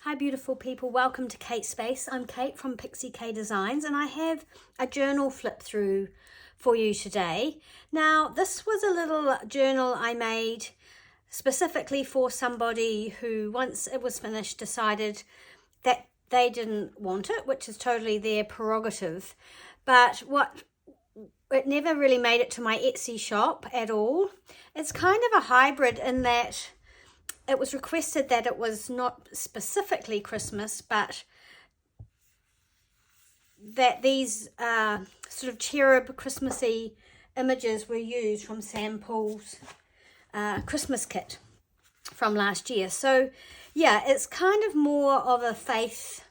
Hi beautiful people, welcome to Kate Space. I'm Kate from Pixie Designs and I have a journal flip through for you today. Now this was a little journal I made specifically for somebody who once it was finished decided that they didn't want it, which is totally their prerogative. But it never really made it to my Etsy shop at all. It's kind of a hybrid in that it was requested that it was not specifically Christmas, but that these sort of cherub Christmassy images were used from Sam Paul's Christmas kit from last year. So yeah, it's kind of more of a faith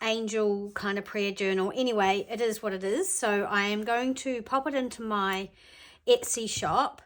angel kind of prayer journal. Anyway, it is what it is. So I am going to pop it into my Etsy shop.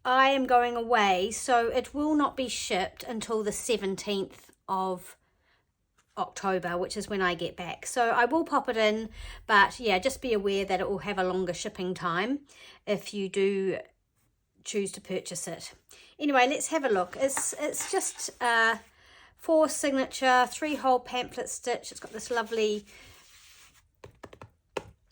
I am going away, so it will not be shipped until the 17th of October, which is when I get back. So I will pop it in, but yeah, just be aware that it will have a longer shipping time if you do choose to purchase it. Anyway, let's have a look. It's just 4 signature 3-hole pamphlet stitch. It's got this lovely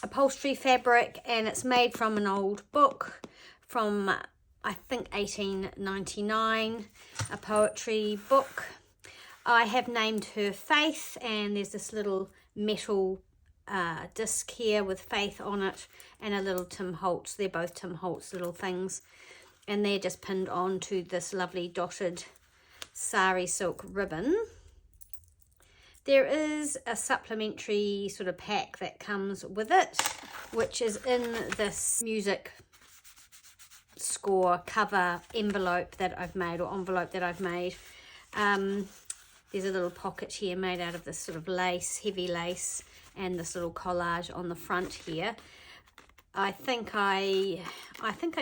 upholstery fabric and it's made from an old book from I think 1899, a poetry book. I have named her Faith, and there's this little metal disc here with Faith on it and a little Tim Holtz. They're both Tim Holtz little things, and they're just pinned onto this lovely dotted sari silk ribbon. There is a supplementary sort of pack that comes with it, which is in this music score cover envelope that I've made, or envelope that I've made. There's a little pocket here made out of this sort of lace, heavy lace, and this little collage on the front here. I think I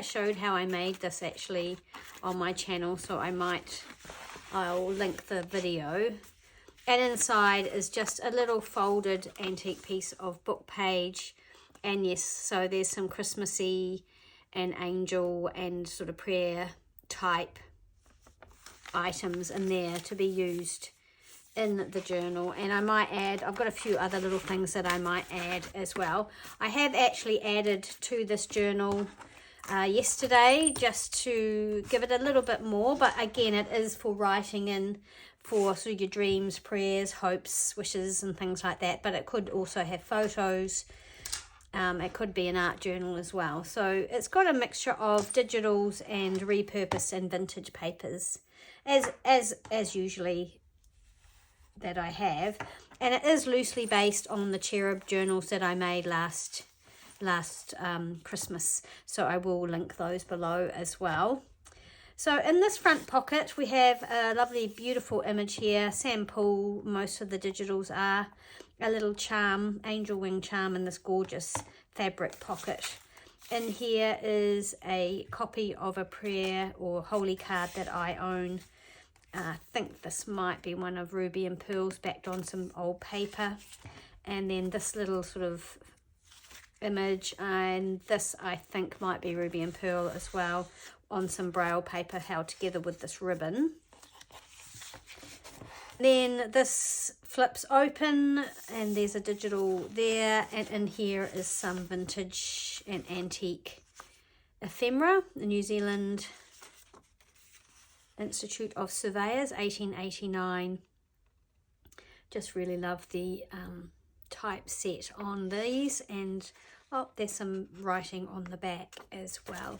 showed how I made this actually on my channel, so I'll link the video. And inside is just a little folded antique piece of book page, and yes, so there's some Christmassy and angel and sort of prayer type items in there to be used in the journal. And I might add, I've got a few other little things that I might add as well. I have actually added to this journal yesterday just to give it a little bit more, but again it is for writing in for sort of your dreams, prayers, hopes, wishes and things like that, but it could also have photos. It could be an art journal as well. So it's got a mixture of digitals and repurposed and vintage papers, as usually that I have. And it is loosely based on the cherub journals that I made last Christmas. So I will link those below as well. So in this front pocket, we have a lovely, beautiful image here. Sam Paul, most of the digitals are. A little charm, angel wing charm in this gorgeous fabric pocket. In here is a copy of a prayer or holy card that I own. I think this might be one of Ruby and Pearl's backed on some old paper. And then this little sort of image, and this I think might be Ruby and Pearl as well, on some braille paper held together with this ribbon. Then this flips open and there's a digital there, and in here is some vintage and antique ephemera, the New Zealand Institute of Surveyors, 1889. Just really love the typeset on these, and oh, there's some writing on the back as well.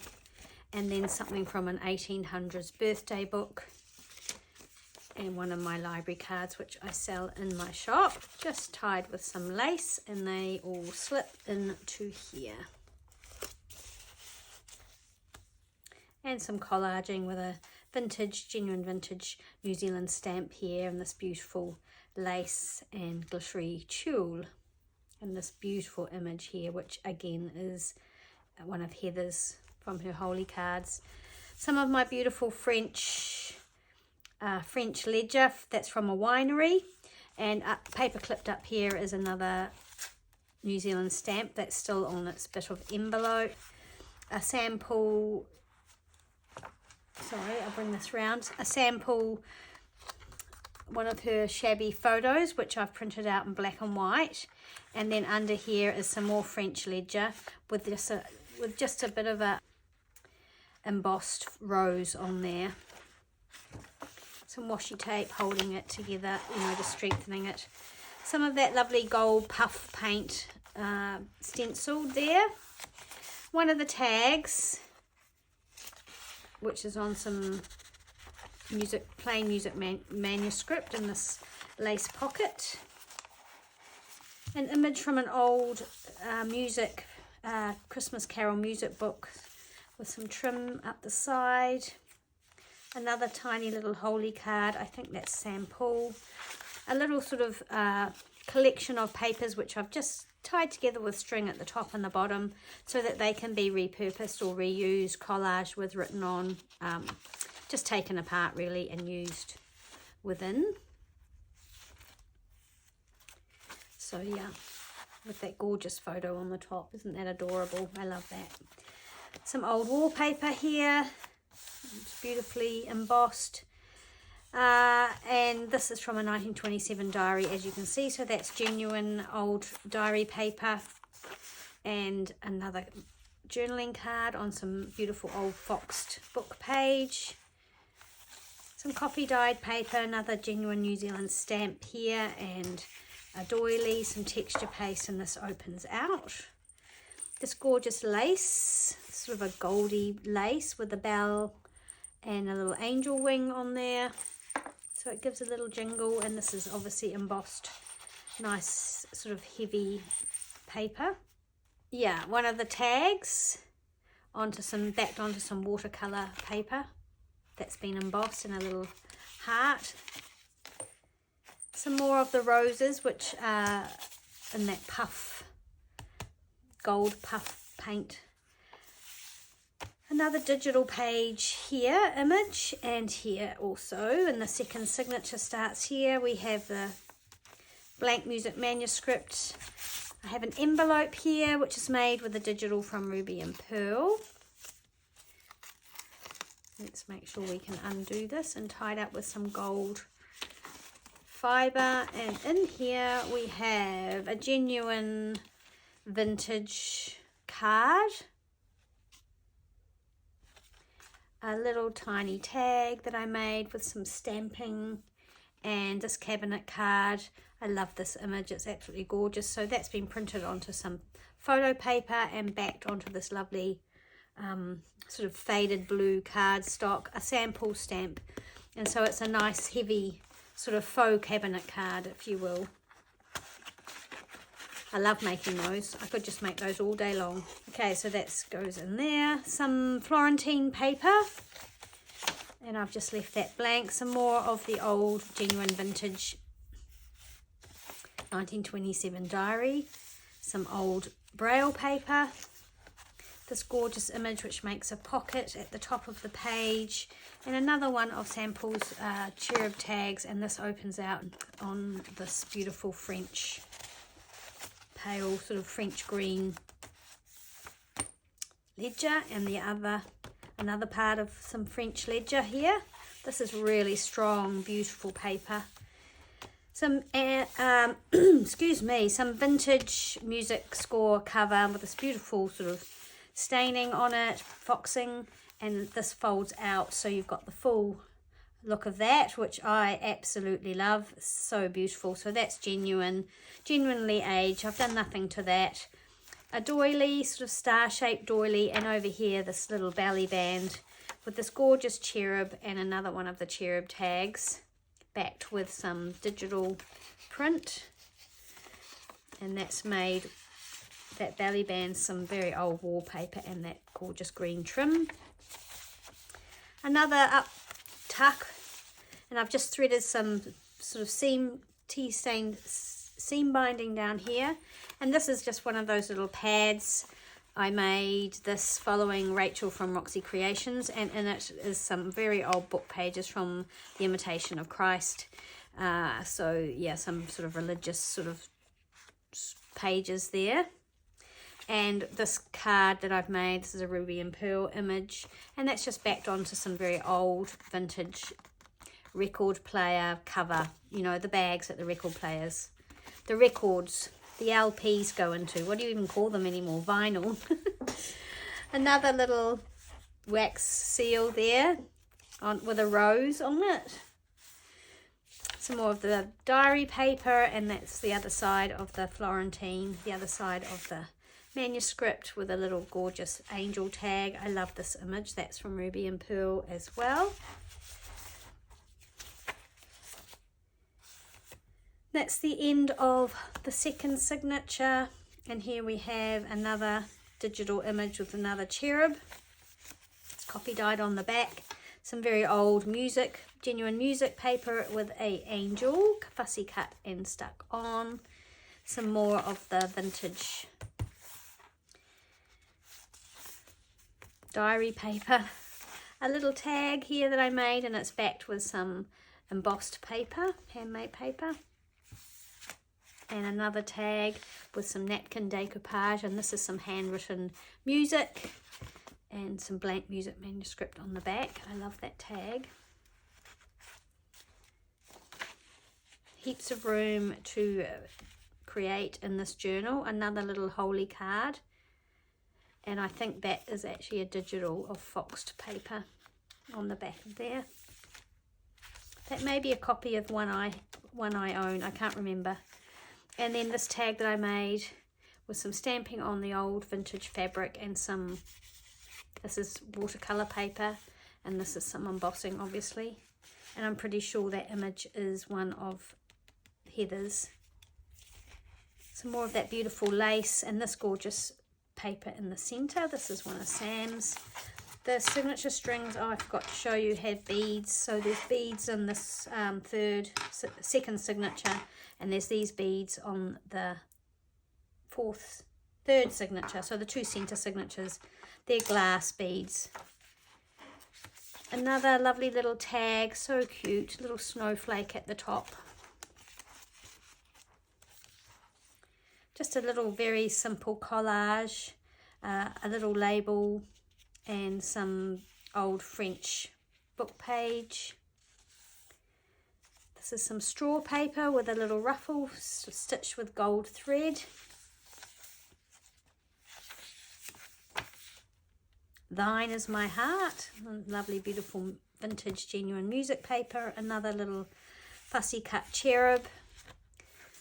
And then something from an 1800s birthday book, and one of my library cards which I sell in my shop, just tied with some lace, and they all slip into here. And some collaging with a genuine vintage New Zealand stamp here, and this beautiful lace and glittery tulle, and this beautiful image here, which again is one of Heather's from her holy cards. Some of my beautiful French ledger, that's from a winery, and paper clipped up here is another New Zealand stamp that's still on its bit of envelope. A sample, sorry, I'll bring this round, a sample one of her shabby photos, which I've printed out in black and white. And then under here is some more French ledger with just a bit of a embossed rose on there. Some washi tape holding it together, you know, just strengthening it. Some of that lovely gold puff paint stenciled there. One of the tags, which is on some plain music manuscript in this lace pocket. An image from an old Christmas carol music book with some trim up the side. Another tiny little holy card, I think that's St. Paul. A little sort of collection of papers which I've just tied together with string at the top and the bottom so that they can be repurposed or reused, collage with written on, just taken apart really and used within. So yeah, with that gorgeous photo on the top, isn't that adorable? I love that. Some old wallpaper here. It's beautifully embossed, and this is from a 1927 diary, as you can see, so that's genuine old diary paper. And another journaling card on some beautiful old foxed book page. Some copy dyed paper, another genuine New Zealand stamp here, and a doily, some texture paste, and this opens out. This gorgeous lace, sort of a goldy lace with a bell and a little angel wing on there, so it gives a little jingle. And this is obviously embossed, nice sort of heavy paper. Yeah, one of the tags backed onto some watercolor paper that's been embossed in a little heart. Some more of the roses, which are in that gold puff paint. Another digital page here, image, and here also, and the second signature starts here. We have the blank music manuscript. I have an envelope here, which is made with the digital from Ruby and Pearl. Let's make sure we can undo this and tie it up with some gold fibre. And in here we have a genuine vintage card. A little tiny tag that I made with some stamping, and this cabinet card. I love this image, it's absolutely gorgeous. So that's been printed onto some photo paper and backed onto this lovely sort of faded blue cardstock, a sample stamp. And so it's a nice heavy sort of faux cabinet card, if you will. I love making those. I could just make those all day long. Okay, so that goes in there. Some Florentine paper, and I've just left that blank. Some more of the old genuine vintage 1927 diary. Some old braille paper. This gorgeous image which makes a pocket at the top of the page. And another one of Sample's cherub tags, and this opens out on this beautiful French pale sort of French green ledger, and another part of some French ledger here. This is really strong, beautiful paper. Some excuse me, some vintage music score cover with this beautiful sort of staining on it, foxing, and this folds out so you've got the full look of that, which I absolutely love. So beautiful. So that's genuinely aged. I've done nothing to that. A doily, sort of star-shaped doily, and over here this little belly band with this gorgeous cherub and another one of the cherub tags backed with some digital print. And that's made, that belly band, some very old wallpaper and that gorgeous green trim. Another up tuck, and I've just threaded some sort of tea-stained seam binding down here, and this is just one of those little pads. I made this following Rachel from Roxy Creations, and in it is some very old book pages from The Imitation of Christ. So yeah, some sort of religious sort of pages there. And this card that I've made, this is a Ruby and Pearl image, and that's just backed onto some very old vintage record player cover, you know, the bags that the record players, the records, the LPs go into. What do you even call them anymore? Vinyl. Another little wax seal there with a rose on it. Some more of the diary paper, and that's the other side of the Florentine, the other side of the manuscript with a little gorgeous angel tag. I love this image. That's from Ruby and Pearl as well. That's the end of the second signature, and here we have another digital image with another cherub. It's copy dyed on the back. Some very old music, genuine music paper with a angel, fussy cut and stuck on. Some more of the vintage diary paper. A little tag here that I made, and it's backed with some embossed paper, handmade paper. And another tag with some napkin decoupage, and this is some handwritten music and some blank music manuscript on the back. I love that tag. Heaps of room to create in this journal. Another little holy card, and I think that is actually a digital of foxed paper on the back of there. That may be a copy of one I own, I can't remember. And then this tag that I made with some stamping on the old vintage fabric and some, this is watercolor paper, and this is some embossing obviously. And I'm pretty sure that image is one of Heather's. Some more of that beautiful lace and this gorgeous paper in the center. This is one of Sam's. The signature strings, oh, I forgot to show you, have beads. So there's beads in this second signature, and there's these beads on the third signature. So the two center signatures, they're glass beads. Another lovely little tag, so cute, little snowflake at the top. Just a little very simple collage, a little label, and some old French book page. This is some straw paper with a little ruffle stitched with gold thread. Thine is my heart, lovely beautiful vintage genuine music paper. Another little fussy cut cherub,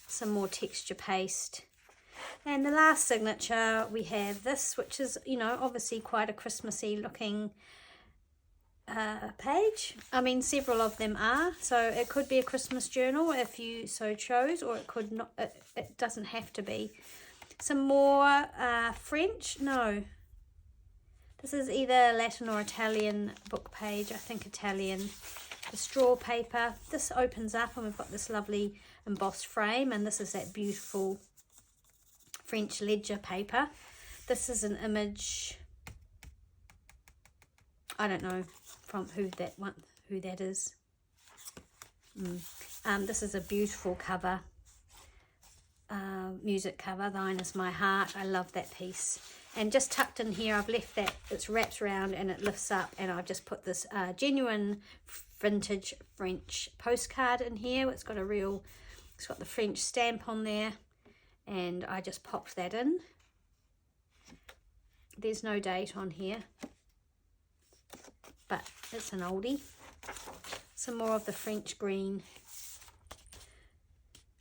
some more texture paste. And the last signature, we have this, which is, you know, obviously quite a Christmassy looking page. I mean, several of them are, so it could be a Christmas journal if you so chose, or it could not. It doesn't have to be. Some more French. No, this is either Latin or Italian book page. I think Italian. The straw paper. This opens up, and we've got this lovely embossed frame, and this is that beautiful French ledger paper. This is an image, I don't know from who that is. This is a beautiful cover, music cover, Thine is my heart. I love that piece. And just tucked in here, I've left that, it's wrapped around and it lifts up, and I've just put this genuine vintage French postcard in here. It's got the French stamp on there, and I just popped that in. There's no date on here, but it's an oldie. Some more of the French green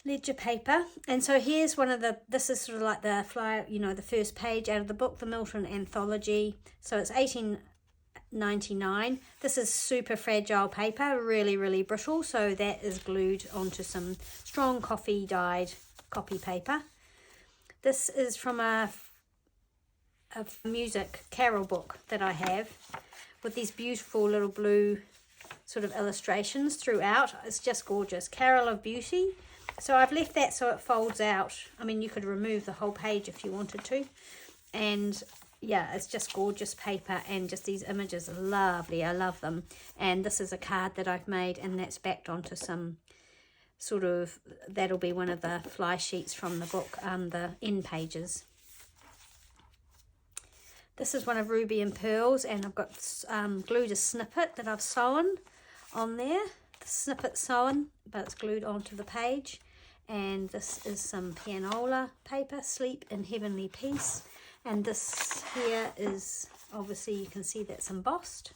ledger paper. And so here's one of this is sort of like the flyer, you know, the first page out of the book, the Milton Anthology. So it's 1899. This is super fragile paper, really, really brittle. So that is glued onto some strong coffee dyed copy paper. This is from a music carol book that I have with these beautiful little blue sort of illustrations throughout. It's just gorgeous. Carol of Beauty. So I've left that so it folds out. I mean, you could remove the whole page if you wanted to. And yeah, it's just gorgeous paper, and just these images are lovely. I love them. And this is a card that I've made, and that's backed onto some sort of, that'll be one of the fly sheets from the book, the end pages. This is one of Ruby and Pearl's, and I've got glued a snippet that I've sewn on there. the snippet sewn, but it's glued onto the page. And this is some pianola paper, Sleep in Heavenly Peace. And this here is, obviously you can see that's embossed.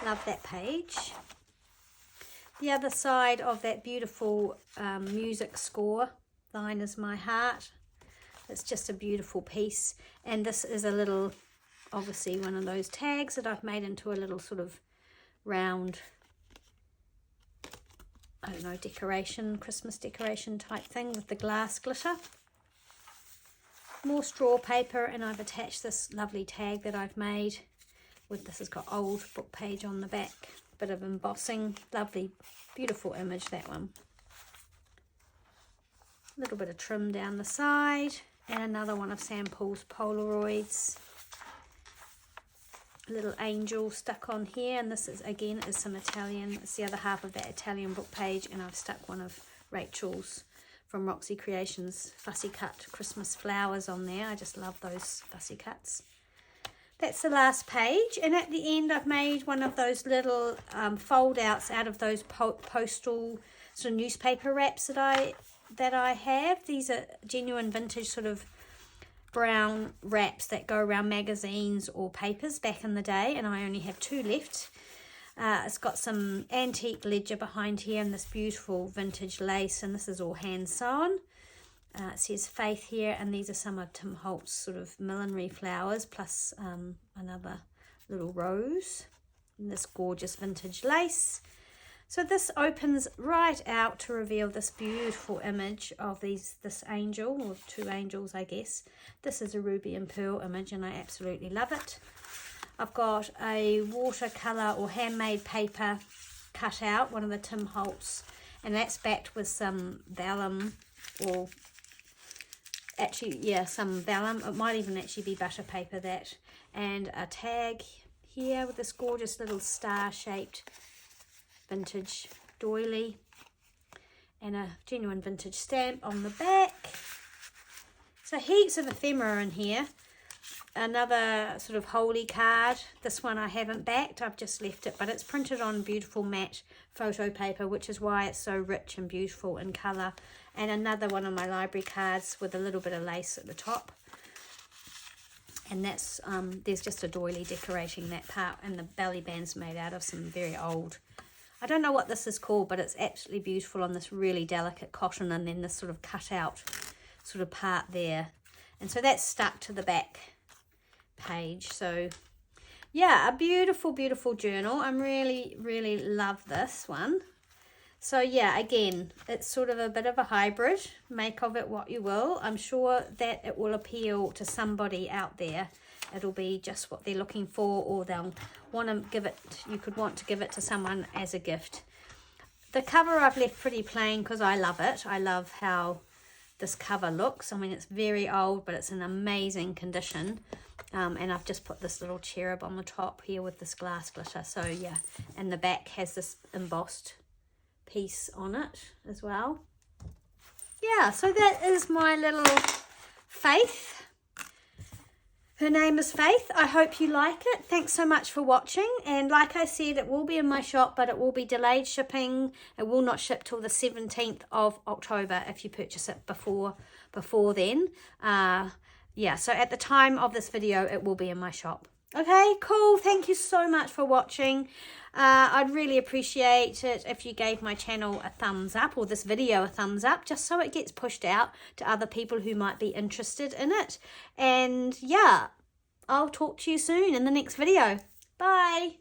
Love that page. The other side of that beautiful music score, Thine is My Heart. It's just a beautiful piece. And this is a little, obviously one of those tags that I've made into a little sort of round, I don't know, decoration, Christmas decoration type thing with the glass glitter. More straw paper, and I've attached this lovely tag that I've made with, this has got old book page on the back, bit of embossing, lovely, beautiful image, that one. A little bit of trim down the side, and another one of Sam Paul's Polaroids. A little angel stuck on here, and this is again is some Italian, it's the other half of that Italian book page, and I've stuck one of Rachel's from Roxy Creations fussy cut Christmas flowers on there. I just love those fussy cuts. That's the last page, and at the end I've made one of those little fold outs out of those postal sort of newspaper wraps that I have. These are genuine vintage sort of brown wraps that go around magazines or papers back in the day, and I only have 2 left. It's got some antique ledger behind here and this beautiful vintage lace, and this is all hand sewn. It says Faith here, and these are some of Tim Holt's sort of millinery flowers, plus another little rose, and this gorgeous vintage lace. So this opens right out to reveal this beautiful image of this angel, or 2 angels I guess. This is a ruby and pearl image, and I absolutely love it. I've got a watercolour or handmade paper cut out, one of the Tim Holtz, and that's backed with some vellum, or actually, yeah, some vellum. It might even actually be butter paper, that. And a tag here with this gorgeous little star-shaped vintage doily, and a genuine vintage stamp on the back. So heaps of ephemera in here. Another sort of holy card. This one I haven't backed, I've just left it, but it's printed on beautiful matte photo paper, which is why it's so rich and beautiful in colour. And another one of my library cards with a little bit of lace at the top. And that's there's just a doily decorating that part, and the belly band's made out of some very old, I don't know what this is called, but it's absolutely beautiful on this really delicate cotton, and then this sort of cut out sort of part there. And so that's stuck to the back page. So yeah, a beautiful, beautiful journal. I'm really love this one. So yeah, again, it's sort of a bit of a hybrid. Make of it what you will. I'm sure that it will appeal to somebody out there. It'll be just what they're looking for, or they'll want to give it, you could want to give it to someone as a gift. The cover I've left pretty plain because I love it. I love how this cover looks. I mean, it's very old, but it's in amazing condition. And I've just put this little cherub on the top here with this glass glitter. So yeah, and the back has this embossed piece on it as well. Yeah, so that is my little Faith. Her name is Faith. I hope you like it. Thanks so much for watching. And like I said, it will be in my shop, but it will be delayed shipping. It will not ship till the 17th of October if you purchase it before then. Yeah, so at the time of this video, it will be in my shop. Okay, cool. Thank you so much for watching. I'd really appreciate it if you gave my channel a thumbs up, or this video a thumbs up, just so it gets pushed out to other people who might be interested in it. And yeah, I'll talk to you soon in the next video. Bye.